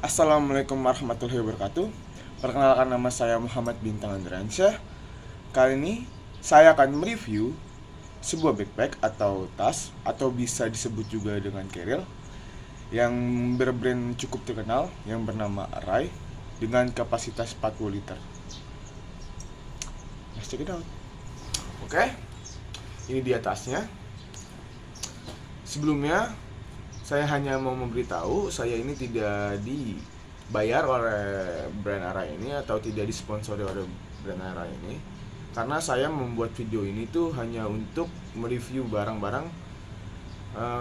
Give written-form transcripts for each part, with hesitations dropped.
Assalamualaikum warahmatullahi wabarakatuh. Perkenalkan, nama saya Muhammad Bintang Andriansyah. Kali ini saya akan mereview sebuah backpack atau tas, atau bisa disebut juga dengan carrier, yang berbrand cukup terkenal yang bernama Arai dengan kapasitas 40 liter. Let's check it out. Oke, ini dia tasnya. Sebelumnya saya hanya mau memberitahu, saya ini tidak dibayar oleh brand Arai ini atau tidak disponsori oleh brand Arai ini, karena saya membuat video ini tuh hanya untuk mereview barang-barang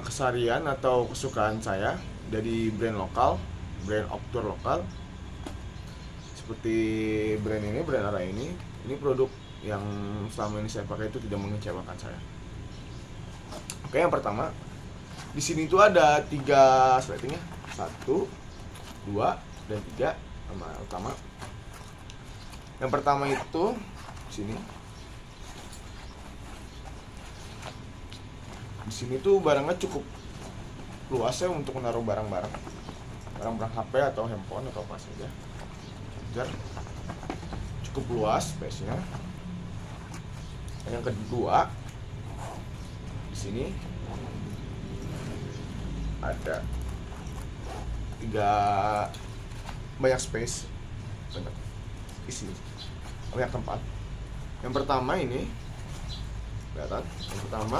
keseharian atau kesukaan saya dari brand lokal, brand outdoor lokal, seperti brand ini, brand Arai ini. Ini produk yang selama ini saya pakai itu tidak mengecewakan saya. Oke, yang pertama, di sini tuh ada 3 sletingnya, 1, 2, dan 3 sama utama. Yang pertama itu sini. Di sini tuh barangnya cukup luas ya untuk menaruh barang-barang HP atau handphone atau apa saja. Charger cukup luas space-nya. Yang kedua, di sini ada 3 banyak space, banyak isi, banyak tempat. Yang pertama ini kelihatan, yang pertama,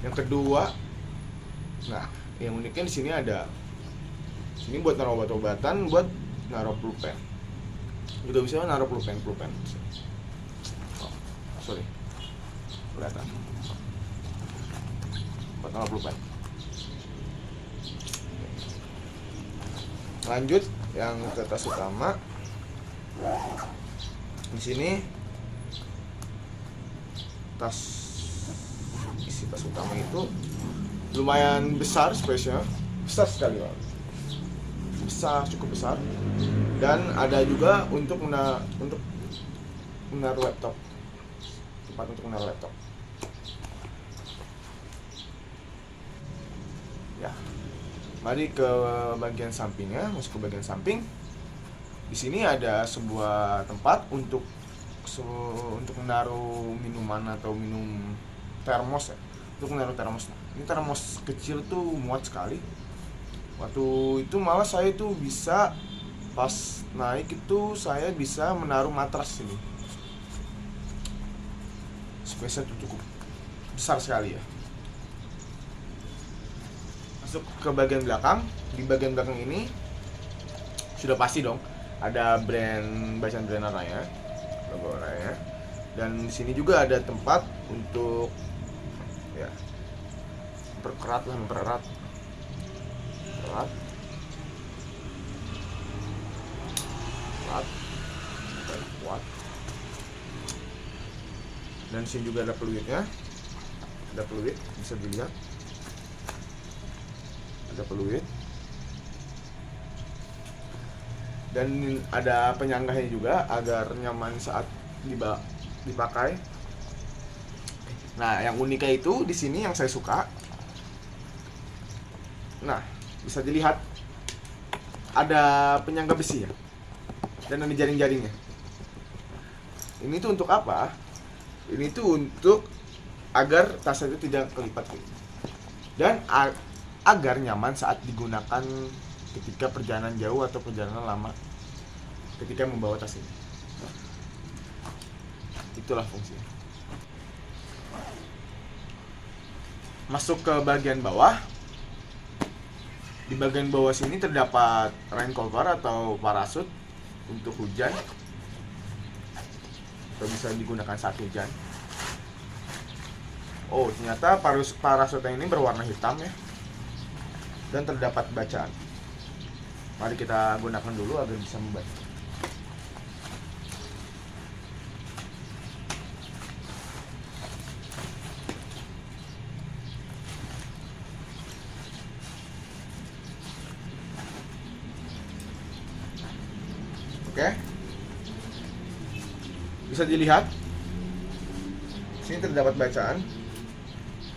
yang kedua. Nah, yang uniknya di sini ada, sini buat naruh obat-obatan, buat naruh pulpen. Juga bisa naruh pulpen. Oh, sorry, kelihatan, buat naruh pulpen. Lanjut yang ke tas utama. Di sini isi tas utama itu lumayan besar, space-nya besar sekali, Pak. Besar, cukup besar. Dan ada juga untuk menaruh laptop. Tempat untuk menaruh laptop. Ya. Mari ke bagian sampingnya, masuk ke bagian samping. Di sini ada sebuah tempat untuk menaruh minuman atau minum termos ya. Untuk menaruh termos. Ini termos kecil tuh muat sekali. Waktu itu malah saya itu bisa, pas naik itu saya bisa menaruh matras ini. Space-nya tuh cukup besar sekali ya. Masuk ke bagian belakang. Di bagian belakang ini sudah pasti dong ada bacaan brand Araya, logo Araya. Dan di sini juga ada tempat untuk ya mempererat dan kuat. Dan di sini juga ada peluitnya. Ada peluit, bisa dilihat. Ada peluit, dan ada penyanggahnya juga agar nyaman saat dipakai. Nah, yang uniknya itu di sini yang saya suka. Nah, bisa dilihat ada penyangga besi ya, dan ada jaring-jaringnya. Ini tuh untuk apa? Ini tuh untuk agar tas itu tidak kelipat gitu. Dan agar nyaman saat digunakan ketika perjalanan jauh atau perjalanan lama ketika membawa tas ini. Itulah fungsinya. Masuk ke bagian bawah. Di bagian bawah sini terdapat rain cover atau parasut untuk hujan, atau bisa digunakan saat hujan. Oh, ternyata parasutnya ini berwarna hitam ya, dan terdapat bacaan. Mari kita gunakan dulu agar bisa membaca. Oke, bisa dilihat. Sini terdapat bacaan.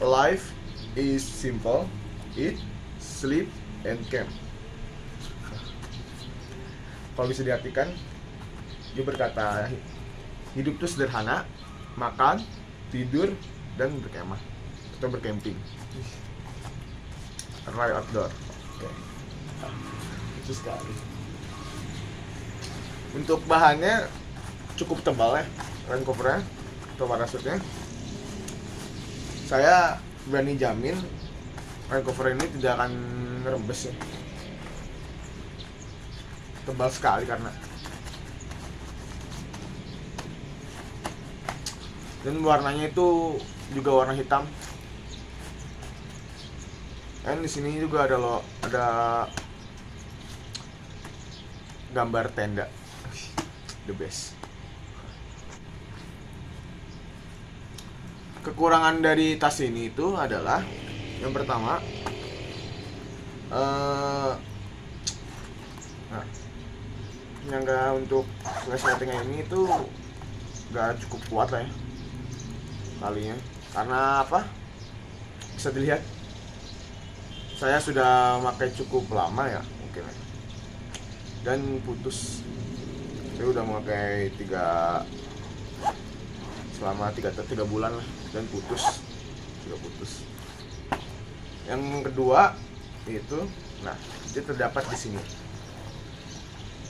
Life is simple, eat, sleep, and camp. kalau bisa diartikan, dia berkata hidup itu sederhana, makan, tidur, dan berkemah atau bercamping. Ride outdoor. Oke. Itu sekali. Untuk bahannya cukup tebal ya, rain covernya atau parasutnya. Saya berani jamin rain cover ini tidak akan ngerembes ya. Tebal sekali karena. Dan warnanya itu juga warna hitam. Dan di sini juga ada gambar tenda. The best. Kekurangan dari tas ini itu adalah yang pertama, penyangga untuk resletingnya ini itu gak cukup kuat lah ya kalinya. Karena apa? Bisa dilihat, saya sudah pakai cukup lama ya mungkin ya. Dan putus. Saya udah memakai selama 3 bulan lah, dan putus. Yang kedua itu, nah, dia terdapat di sini.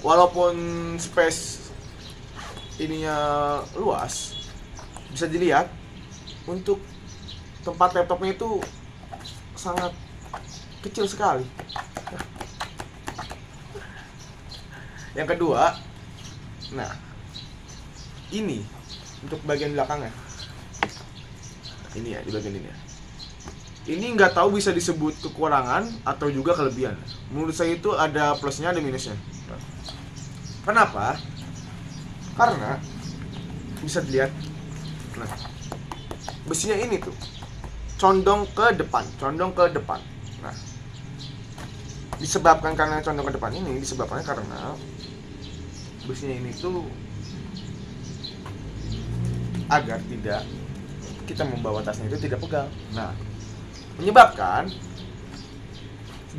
Walaupun space ininya luas, bisa dilihat untuk tempat laptopnya itu sangat kecil sekali. Yang kedua, nah, ini untuk bagian belakangnya. Ini ya, di bagian ini ya. Ini nggak tahu bisa disebut kekurangan atau juga kelebihan. Menurut saya itu ada plusnya, ada minusnya. Kenapa? Karena bisa dilihat, nah, besinya ini tuh condong ke depan. Nah, disebabkan karena condong ke depan ini, disebabkan karena besinya ini tuh agar tidak kita membawa tasnya itu tidak pegal. Nah, menyebabkan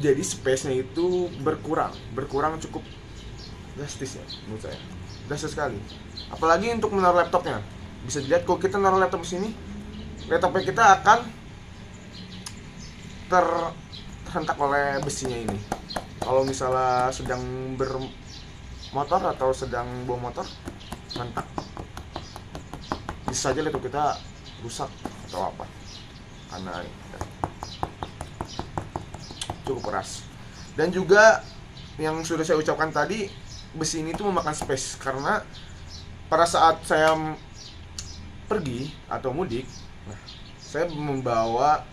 jadi space-nya itu berkurang cukup drastis ya menurut saya. Drastis sekali. Apalagi untuk menaruh laptopnya. Bisa dilihat kalau kita naruh laptop di sini, laptopnya kita akan terhentak oleh besinya ini. Kalau misalnya sedang bermotor atau sedang bawa motor, hentak. Bisa saja laptop kita rusak atau apa, karena cukup keras. Dan juga yang sudah saya ucapkan tadi, besi ini tuh memakan space, karena pada saat saya pergi atau mudik, nah, saya membawa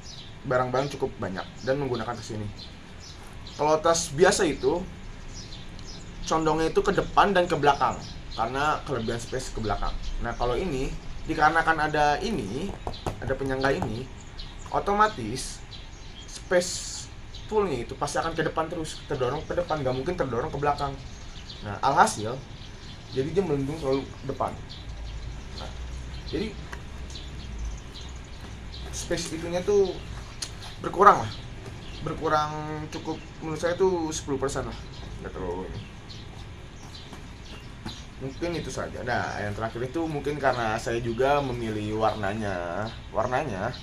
barang-barang cukup banyak dan menggunakan tas ini. Kalau tas biasa itu condongnya itu ke depan dan ke belakang karena kelebihan space ke belakang. Nah, kalau ini dikarenakan ada penyangga ini, otomatis space toolnya itu pasti akan ke depan terus, terdorong ke depan, nggak mungkin terdorong ke belakang. Nah, alhasil jadi dia melindung selalu depan. Nah, jadi space itunya tuh berkurang cukup, menurut saya tuh 10% lah, nggak terlalu ini. Mungkin itu saja. Nah, yang terakhir itu mungkin karena saya juga memilih warnanya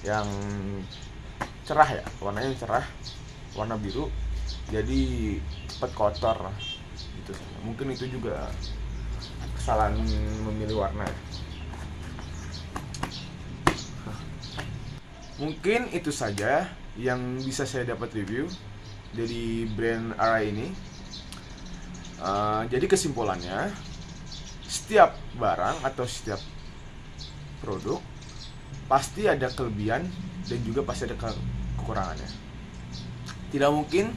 yang cerah ya, warnanya yang cerah, warna biru, jadi cepat kotor gitu. Mungkin itu juga kesalahan memilih warna. Mungkin itu saja yang bisa saya dapat review dari brand Arai ini. Jadi kesimpulannya, setiap barang atau setiap produk pasti ada kelebihan dan juga pasti ada kekurangannya. Tidak mungkin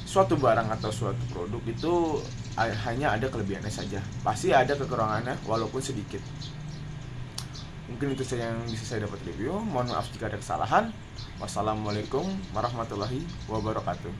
suatu barang atau suatu produk itu hanya ada kelebihannya saja. Pasti ada kekurangannya walaupun sedikit. Mungkin itu saja yang bisa saya dapat review. Mohon maaf jika ada kesalahan. Wassalamualaikum warahmatullahi wabarakatuh.